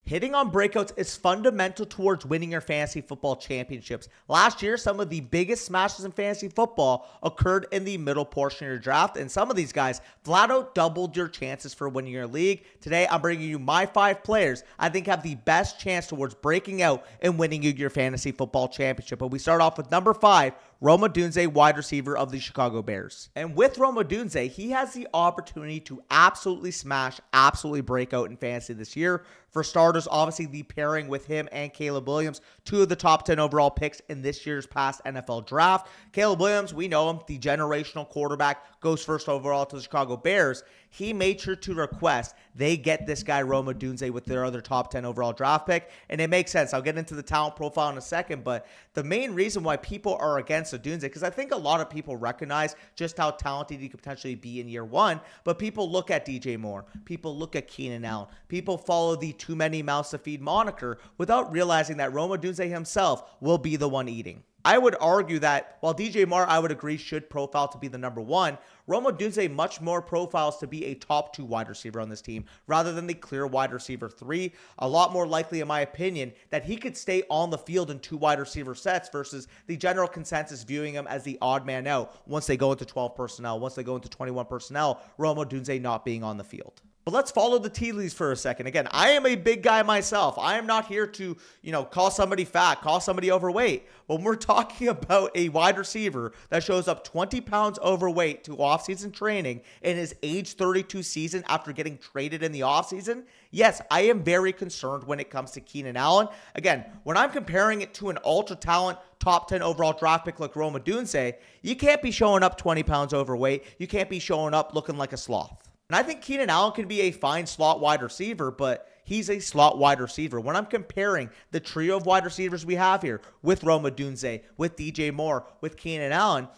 Hitting on breakouts is fundamental towards winning your fantasy football championships. Last year, some of the biggest smashes in fantasy football occurred in the middle portion of your draft, and some of these guys flat out doubled your chances for winning your league. Today, I'm bringing you my 5 players I think have the best chance towards breaking out and winning you your fantasy football championship. But we start off with number 5, Odunze, wide receiver of the Chicago Bears. And with Odunze, he has the opportunity to absolutely smash, absolutely break out in fantasy this year. For starters, obviously the pairing with him and Caleb Williams, 2 of the top 10 overall picks in this year's past NFL draft. Caleb Williams, we know him, the generational quarterback, goes first overall to the Chicago Bears. He made sure to request they get this guy Odunze with their other top 10 overall draft pick, and it makes sense. I'll get into the talent profile in a second, but the main reason why people are against Odunze, because I think a lot of people recognize just how talented he could potentially be in year one, but people look at DJ Moore, people look at Keenan Allen, people follow the too many mouths to feed moniker without realizing that Odunze himself will be the one eating. I would argue that while DJ Moore, I would agree, should profile to be the number 1, Odunze much more profiles to be a top 2 wide receiver on this team rather than the clear wide receiver 3. A lot more likely, in my opinion, that he could stay on the field in 2 wide receiver sets versus the general consensus viewing him as the odd man out once they go into 12 personnel, once they go into 21 personnel, Odunze not being on the field. But let's follow the tea leaves for a second. Again, I am a big guy myself. I am not here to, call somebody fat, call somebody overweight. When we're talking about a wide receiver that shows up 20 pounds overweight to offseason training in his age 32 season after getting traded in the offseason, yes, I am very concerned when it comes to Keenan Allen. Again, when I'm comparing it to an ultra talent top 10 overall draft pick like Odunze, you can't be showing up 20 pounds overweight. You can't be showing up looking like a sloth. And I think Keenan Allen can be a fine slot wide receiver, but he's a slot wide receiver. When I'm comparing the trio of wide receivers we have here with Odunze, with DJ Moore, with Keenan Allen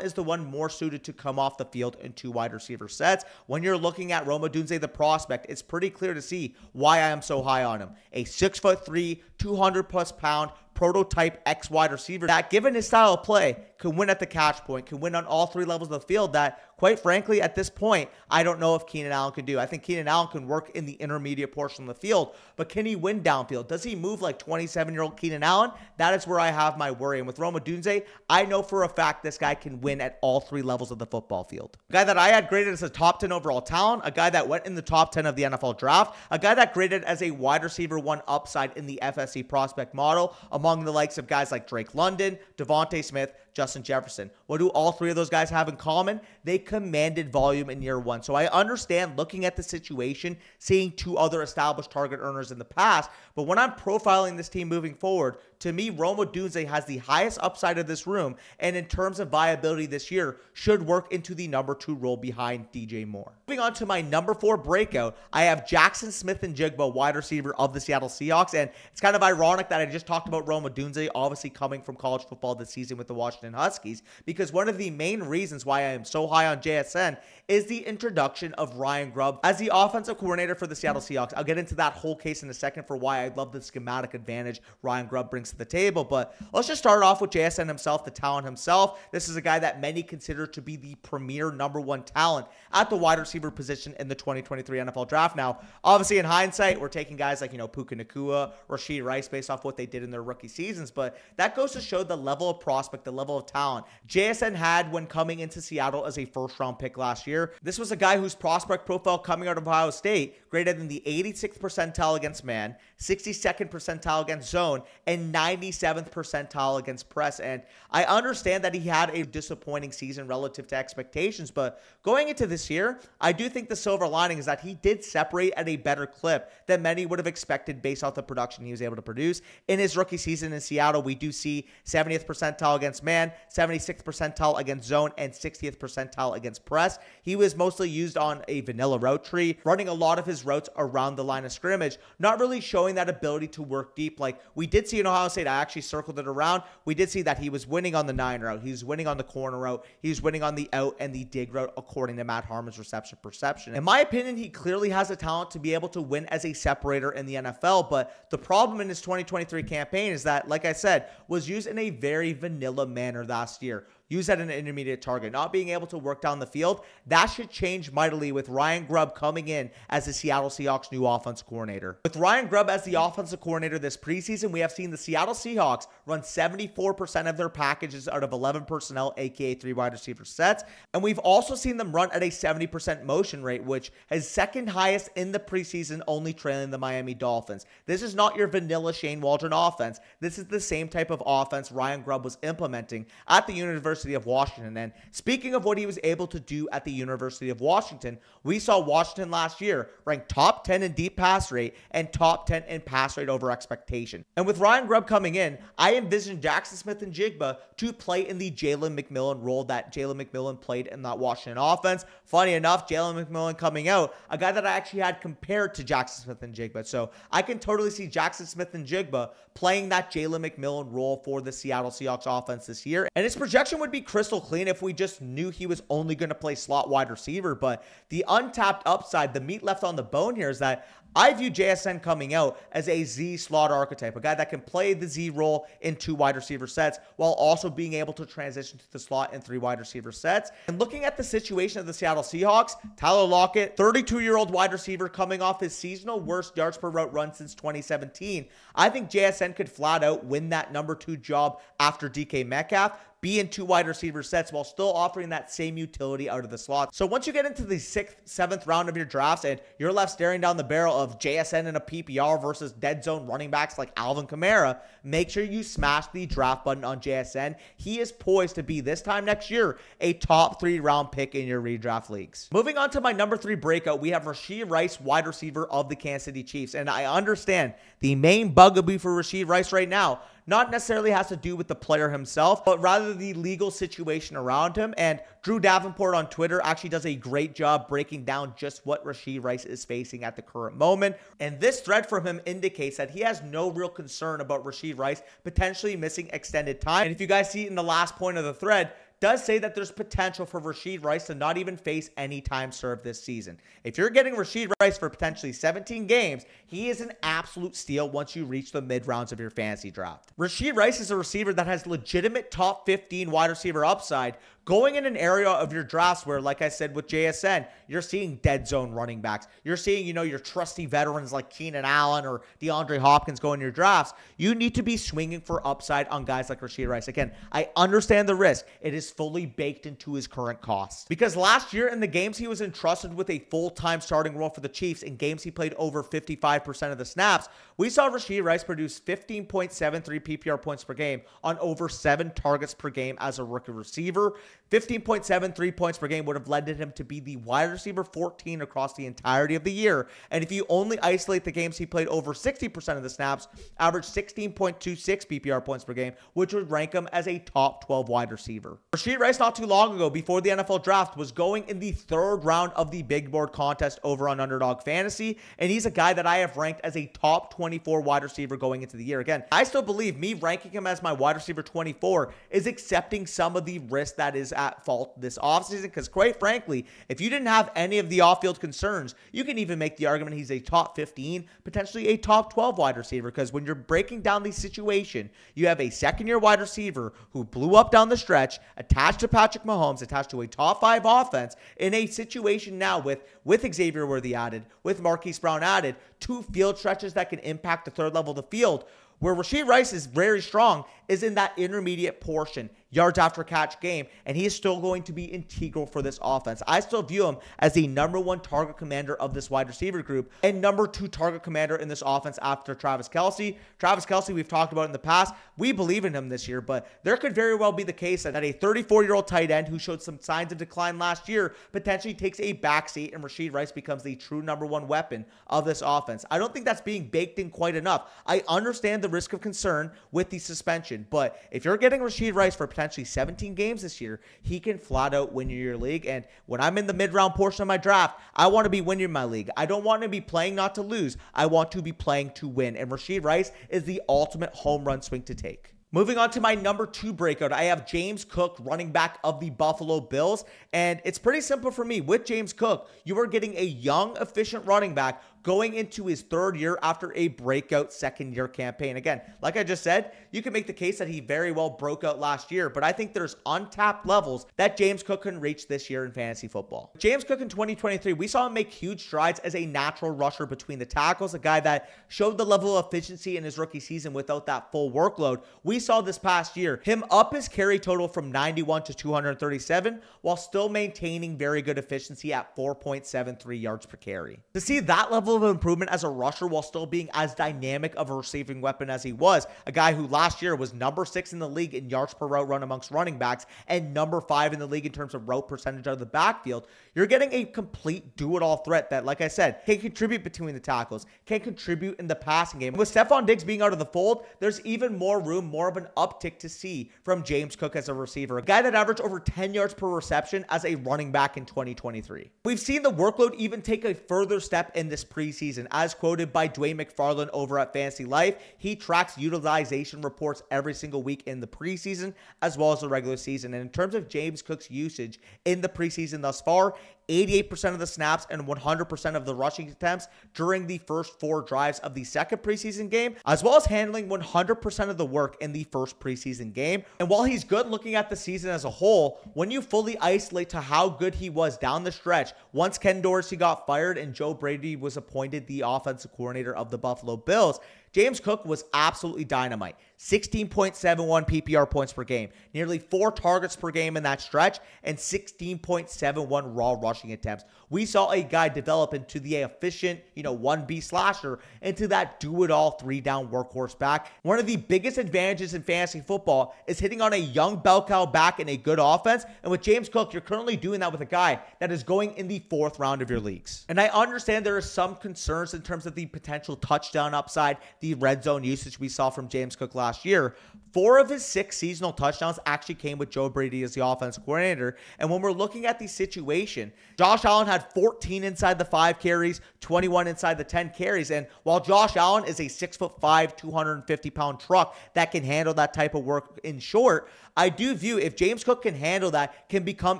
is the one more suited to come off the field in 2 wide receiver sets. When you're looking at Odunze, the prospect, it's pretty clear to see why I am so high on him. A 6'3", 200+ pound prototype X wide receiver that, given his style of play, can win at the catch point, can win on all 3 levels of the field that, quite frankly, at this point, I don't know if Keenan Allen can do. I think Keenan Allen can work in the intermediate portion of the field, but can he win downfield? Does he move like 27-year-old Keenan Allen? That is where I have my worry. And with Odunze, I know for a fact this guy can win at all 3 levels of the football field. A guy that I had graded as a top 10 overall talent, a guy that went in the top 10 of the NFL draft, a guy that graded as a wide receiver 1 upside in the FSC prospect model, among the likes of guys like Drake London, Devontae Smith, Justin Jefferson. What do all 3 of those guys have in common? They commanded volume in year 1. So I understand looking at the situation, seeing 2 other established target earners in the past, but when I'm profiling this team moving forward, to me, Odunze has the highest upside of this room, and in terms of viability this year, should work into the number 2 role behind DJ Moore. Moving on to my number 4 breakout, I have Jaxon Smith-Njigba, wide receiver of the Seattle Seahawks, and it's kind of ironic that I just talked about Odunze, obviously coming from college football this season with the Washington Huskies, because one of the main reasons why I am so high on JSN is the introduction of Ryan Grubb as the offensive coordinator for the Seattle Seahawks. I'll get into that whole case in a second for why I love the schematic advantage Ryan Grubb brings to the table, but let's just start off with JSN himself, the talent himself. This is a guy that many consider to be the premier number 1 talent at the wide receiver position in the 2023 NFL draft. Now, obviously in hindsight, we're taking guys like, Puka Nacua, Rashee Rice based off what they did in their rookie seasons, but that goes to show the level of prospect, the level of talent JSN had when coming into Seattle as a first-round pick last year. This was a guy whose prospect profile coming out of Ohio State graded in the 86th percentile against man, 62nd percentile against zone, and 97th percentile against press. And I understand that he had a disappointing season relative to expectations, but going into this year, I do think the silver lining is that he did separate at a better clip than many would have expected based off the production he was able to produce. In his rookie season in Seattle, we do see 70th percentile against man, 76th percentile against zone, and 60th percentile against press. He was mostly used on a vanilla route tree, running a lot of his routes around the line of scrimmage, not really showing that ability to work deep. Like we did see in Ohio State, I actually circled it around. We did see that he was winning on the 9 route. He was winning on the corner route. He was winning on the out and the dig route, according to Matt Harmon's reception perception. In my opinion, he clearly has the talent to be able to win as a separator in the NFL, but the problem in his 2023 campaign is that, like I said, was used in a very vanilla manner last year. used at an intermediate target, not being able to work down the field. That should change mightily with Ryan Grubb coming in as the Seattle Seahawks' new offensive coordinator. With Ryan Grubb as the offensive coordinator this preseason, we have seen the Seattle Seahawks run 74% of their packages out of 11 personnel, aka 3 wide receiver sets. And we've also seen them run at a 70% motion rate, which is second highest in the preseason, only trailing the Miami Dolphins. This is not your vanilla Shane Waldron offense. This is the same type of offense Ryan Grubb was implementing at the University of Washington. And speaking of what he was able to do at the University of Washington, we saw Washington last year rank top 10 in deep pass rate and top 10 in pass rate over expectation. And with Ryan Grubb coming in, I envision Jaxon Smith-Njigba to play in the Jalen McMillan role that Jalen McMillan played in that Washington offense. Funny enough, Jalen McMillan coming out, a guy that I actually had compared to Jaxon Smith-Njigba. So I can totally see Jaxon Smith-Njigba playing that Jalen McMillan role for the Seattle Seahawks offense this year. And his projection would be crystal clean if we just knew he was only going to play slot wide receiver. But the untapped upside, the meat left on the bone here is that I view JSN coming out as a Z slot archetype, a guy that can play the Z role in 2 wide receiver sets while also being able to transition to the slot in 3 wide receiver sets. And looking at the situation of the Seattle Seahawks, Tyler Lockett, 32-year-old wide receiver coming off his seasonal worst yards per route run since 2017. I think JSN could flat out win that number 2 job after DK Metcalf, be in 2 wide receiver sets while still offering that same utility out of the slot. So once you get into the 6th, 7th round of your drafts and you're left staring down the barrel of JSN in a PPR versus dead zone running backs like Alvin Kamara, make sure you smash the draft button on JSN. He is poised to be, this time next year, a top 3 round pick in your redraft leagues. Moving on to my number 3 breakout, we have Rashee Rice, wide receiver of the Kansas City Chiefs. And I understand the main bugaboo for Rashee Rice right now not necessarily has to do with the player himself, but rather the legal situation around him. And Drew Davenport on Twitter actually does a great job breaking down just what Rashee Rice is facing at the current moment. And this thread from him indicates that he has no real concern about Rashee Rice potentially missing extended time. And if you guys see in the last point of the thread, does say that there's potential for Rashee Rice to not even face any time served this season. If you're getting Rashee Rice for potentially 17 games, he is an absolute steal once you reach the mid-rounds of your fantasy draft. Rashee Rice is a receiver that has legitimate top 15 wide receiver upside, going in an area of your drafts where, like I said with JSN, you're seeing dead zone running backs. You're seeing, your trusty veterans like Keenan Allen or DeAndre Hopkins go in your drafts. You need to be swinging for upside on guys like Rashee Rice. Again, I understand the risk. It is fully baked into his current costs. Because last year in the games he was entrusted with a full-time starting role for the Chiefs, in games he played over 55% of the snaps, we saw Rashee Rice produce 15.73 PPR points per game on over 7 targets per game as a rookie receiver. 15.73 points per game would have led him to be the wide receiver 14 across the entirety of the year. And if you only isolate the games he played over 60% of the snaps, averaged 16.26 PPR points per game, which would rank him as a top 12 wide receiver. Rashee Rice not too long ago, before the NFL draft, was going in the 3rd round of the big board contest over on Underdog Fantasy. And he's a guy that I have ranked as a top 24 wide receiver going into the year. Again, I still believe me ranking him as my wide receiver 24 is accepting some of the risk that is at fault this offseason, because quite frankly, if you didn't have any of the off-field concerns, you can even make the argument he's a top 15, potentially a top 12 wide receiver, because when you're breaking down the situation, you have a second-year wide receiver who blew up down the stretch, attached to Patrick Mahomes, attached to a top 5 offense, in a situation now with Xavier Worthy added, with Marquise Brown added, 2 field stretches that can impact the 3rd level of the field. Where Rashee Rice is very strong is in that intermediate portion, yards after catch game, and he is still going to be integral for this offense. I still view him as the number 1 target commander of this wide receiver group and number 2 target commander in this offense after Travis Kelce. Travis Kelce, we've talked about in the past. We believe in him this year, but there could very well be the case that a 34-year-old tight end who showed some signs of decline last year potentially takes a backseat and Rashee Rice becomes the true number 1 weapon of this offense. I don't think that's being baked in quite enough. I understand the risk of concern with the suspension, but if you're getting Rashee Rice for potentially 17 games this year, he can flat out win your league. And when I'm in the mid-round portion of my draft, I want to be winning my league. I don't want to be playing not to lose. I want to be playing to win. And Rashee Rice is the ultimate home run swing to take. Moving on to my number 2 breakout, I have James Cook, running back of the Buffalo Bills. And it's pretty simple for me. With James Cook, you are getting a young, efficient running back going into his third year after a breakout second-year campaign. Again, like I just said, you can make the case that he very well broke out last year, but I think there's untapped levels that James Cook can reach this year in fantasy football. James Cook in 2023, we saw him make huge strides as a natural rusher between the tackles, a guy that showed the level of efficiency in his rookie season without that full workload. We saw this past year him up his carry total from 91 to 237 while still maintaining very good efficiency at 4.73 yards per carry. To see that level of improvement as a rusher while still being as dynamic of a receiving weapon as he was, a guy who last year was number 6 in the league in yards per route run amongst running backs and number 5 in the league in terms of route percentage out of the backfield, you're getting a complete do-it-all threat that, like I said, can contribute between the tackles, can contribute in the passing game. With Stephon Diggs being out of the fold, there's even more room, more of an uptick to see from James Cook as a receiver, a guy that averaged over 10 yards per reception as a running back in 2023. We've seen the workload even take a further step in this preseason. As quoted by Dwayne McFarland over at Fantasy Life, he tracks utilization reports every single week in the preseason as well as the regular season. And in terms of James Cook's usage in the preseason thus far, 88% of the snaps and 100% of the rushing attempts during the first 4 drives of the second preseason game, as well as handling 100% of the work in the first preseason game. And while he's good looking at the season as a whole, when you fully isolate to how good he was down the stretch, once Ken Dorsey got fired and Joe Brady was appointed the offensive coordinator of the Buffalo Bills, James Cook was absolutely dynamite. 16.71 PPR points per game, nearly 4 targets per game in that stretch, and 16.71 raw rushing attempts. We saw a guy develop into the efficient, 1B slasher, into that do-it-all 3-down workhorse back. One of the biggest advantages in fantasy football is hitting on a young bell cow back in a good offense, and with James Cook, you're currently doing that with a guy that is going in the 4th round of your leagues. And I understand there are some concerns in terms of the potential touchdown upside, the red zone usage we saw from James Cook last year. 4 of his 6 seasonal touchdowns actually came with Joe Brady as the offensive coordinator. And when we're looking at the situation, Josh Allen had 14 inside the 5 carries, 21 inside the 10 carries. And while Josh Allen is a 6'5", 250-pound truck that can handle that type of work in short, I do view if James Cook can handle that, can become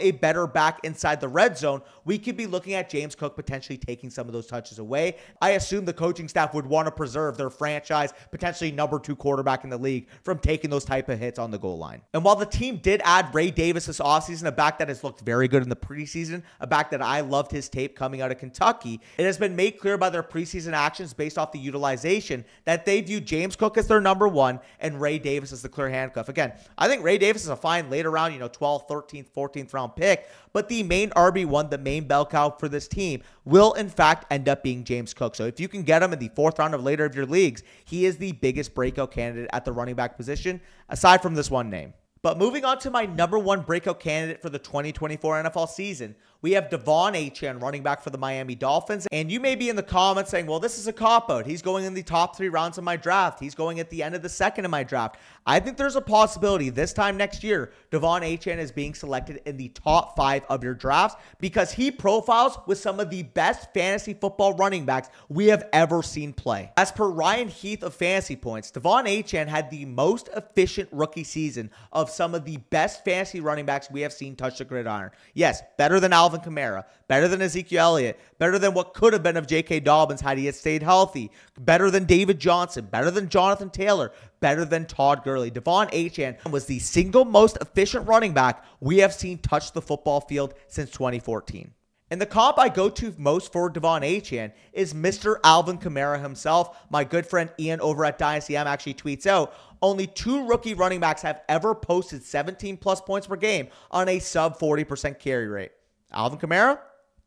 a better back inside the red zone, we could be looking at James Cook potentially taking some of those touches away. I assume the coaching staff would want to preserve their franchise, potentially number 2 quarterback in the league, from taking those type of hits on the goal line. And while the team did add Ray Davis this offseason, a back that has looked very good in the preseason, a back that I loved his tape coming out of Kentucky, it has been made clear by their preseason actions based off the utilization that they view James Cook as their number 1 and Ray Davis as the clear handcuff. Again, I think Ray Davis is a fine later round, 12th, 13th, 14th round pick, but the main RB1, the main bell cow for this team will in fact end up being James Cook. So if you can get him in the 4th round of later of your leagues, he is the biggest breakout candidate at the running back position, aside from this one name. But moving on to my number 1 breakout candidate for the 2024 NFL season, we have De'Von Achane, running back for the Miami Dolphins. And you may be in the comments saying, well, this is a cop-out. He's going in the top 3 rounds of my draft. He's going at the end of the 2nd of my draft. I think there's a possibility this time next year, De'Von Achane is being selected in the top 5 of your drafts because he profiles with some of the best fantasy football running backs we have ever seen play. As per Ryan Heath of Fantasy Points, De'Von Achane had the most efficient rookie season of some of the best fantasy running backs we have seen touch the gridiron. Yes, better than Alvin Kamara, better than Ezekiel Elliott, better than what could have been of J.K. Dobbins had he had stayed healthy, better than David Johnson, better than Jonathan Taylor, better than Todd Gurley. De'Von Achane was the single most efficient running back we have seen touch the football field since 2014. And the comp I go to most for De'Von Achane is Mr. Alvin Kamara himself. My good friend Ian over at Dynasty M actually tweets out, only 2 rookie running backs have ever posted 17 plus points per game on a sub 40% carry rate. Alvin Kamara,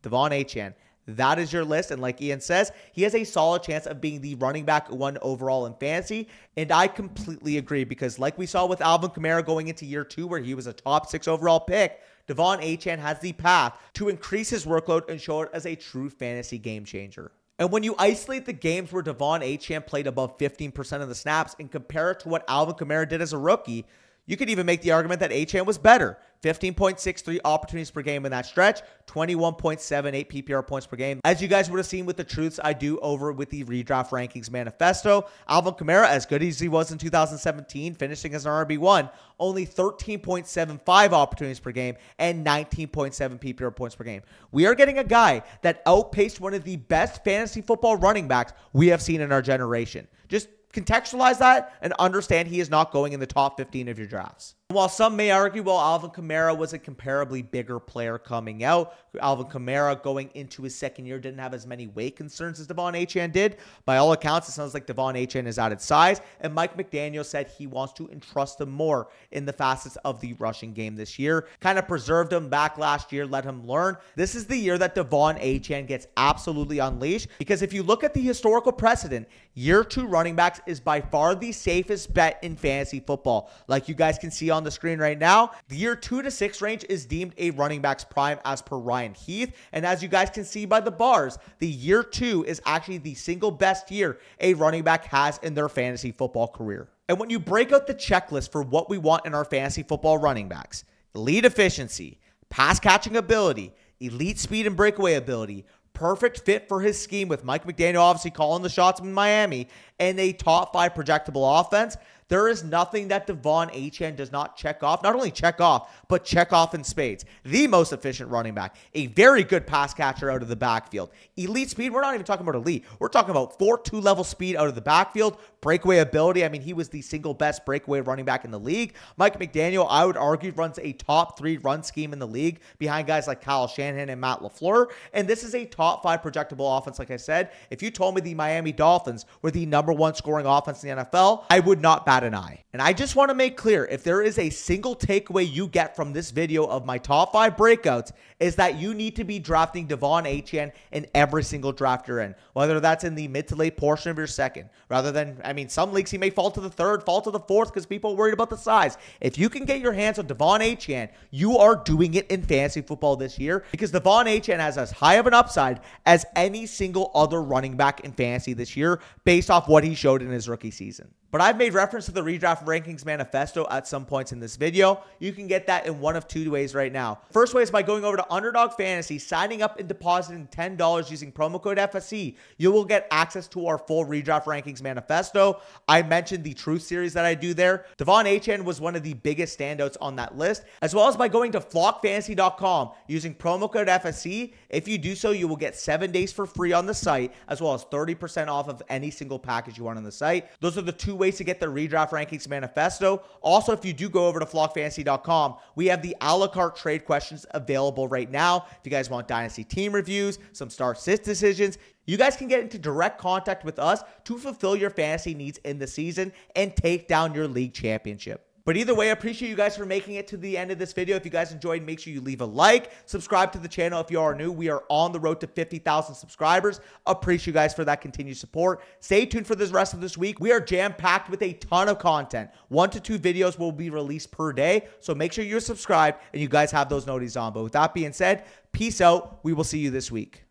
De'Von Achane. That is your list. And like Ian says, he has a solid chance of being the running back 1 overall in fantasy. And I completely agree because like we saw with Alvin Kamara going into year 2 where he was a top 6 overall pick, De'Von Achane has the path to increase his workload and show it as a true fantasy game changer. And when you isolate the games where De'Von Achane played above 15% of the snaps and compare it to what Alvin Kamara did as a rookie, you could even make the argument that Achane was better. 15.63 opportunities per game in that stretch, 21.78 PPR points per game. As you guys would have seen with the truths I do over with the redraft rankings manifesto, Alvin Kamara, as good as he was in 2017, finishing as an RB1, only 13.75 opportunities per game and 19.7 PPR points per game. We are getting a guy that outpaced one of the best fantasy football running backs we have seen in our generation. Just contextualize that and understand he is not going in the top 15 of your drafts. While some may argue, well, Alvin Kamara was a comparably bigger player coming out. Alvin Kamara going into his second year didn't have as many weight concerns as De'Von Achane did. By all accounts, it sounds like De'Von Achane is at its size, and Mike McDaniel said he wants to entrust him more in the facets of the rushing game this year. Kind of preserved him back last year, let him learn. This is the year that De'Von Achane gets absolutely unleashed, because if you look at the historical precedent, year 2 running backs is by far the safest bet in fantasy football. Like you guys can see on the screen right now, the year 2 to 6 range is deemed a running back's prime as per Ryan Heath. And as you guys can see by the bars, the year 2 is actually the single best year a running back has in their fantasy football career. And when you break out the checklist for what we want in our fantasy football running backs, elite efficiency, pass catching ability, elite speed and breakaway ability, perfect fit for his scheme with Mike McDaniel obviously calling the shots in Miami, and a top 5 projectable offense, there is nothing that De'Von Achane does not check off. Not only check off, but check off in spades. The most efficient running back. A very good pass catcher out of the backfield. Elite speed, we're not even talking about elite. We're talking about 4.2 level speed out of the backfield. Breakaway ability, I mean, he was the single best breakaway running back in the league. Mike McDaniel, I would argue, runs a top 3 run scheme in the league behind guys like Kyle Shanahan and Matt LaFleur. And this is a top 5 projectable offense, like I said. If you told me the Miami Dolphins were the #1 scoring offense in the NFL, I would not bat an eye. And I just want to make clear, if there is a single takeaway you get from this video of my top 5 breakouts, is that you need to be drafting De'Von Achane in every single draft you're in, whether that's in the mid to late portion of your second, rather than, I mean, some leagues he may fall to the 3rd, fall to the 4th because people are worried about the size. If you can get your hands on De'Von Achane, you are doing it in fantasy football this year, because De'Von Achane has as high of an upside as any single other running back in fantasy this year based off what he showed in his rookie season. But I've made reference to the redraft rankings manifesto at some points in this video. You can get that in one of 2 ways right now. First way is by going over to Underdog Fantasy, signing up and depositing $10 using promo code FSE. You will get access to our full redraft rankings manifesto. I mentioned the Truth series that I do there. De'Von Achane was one of the biggest standouts on that list, as well as by going to flockfantasy.com using promo code FSE. If you do so, you will get 7 days for free on the site, as well as 30% off of any single package you want on the site. Those are the 2 ways to get the redraft rankings manifesto. Also, if you do go over to flockfantasy.com, we have the a la carte trade questions available right now. If you guys want dynasty team reviews, some start-sit decisions, you guys can get into direct contact with us to fulfill your fantasy needs in the season and take down your league championship. But either way, I appreciate you guys for making it to the end of this video. If you guys enjoyed, make sure you leave a like, subscribe to the channel if you are new. We are on the road to 50,000 subscribers. Appreciate you guys for that continued support. Stay tuned for the rest of this week. We are jam-packed with a ton of content. 1 to 2 videos will be released per day, so make sure you're subscribed and you guys have those notices on. But with that being said, peace out. We will see you this week.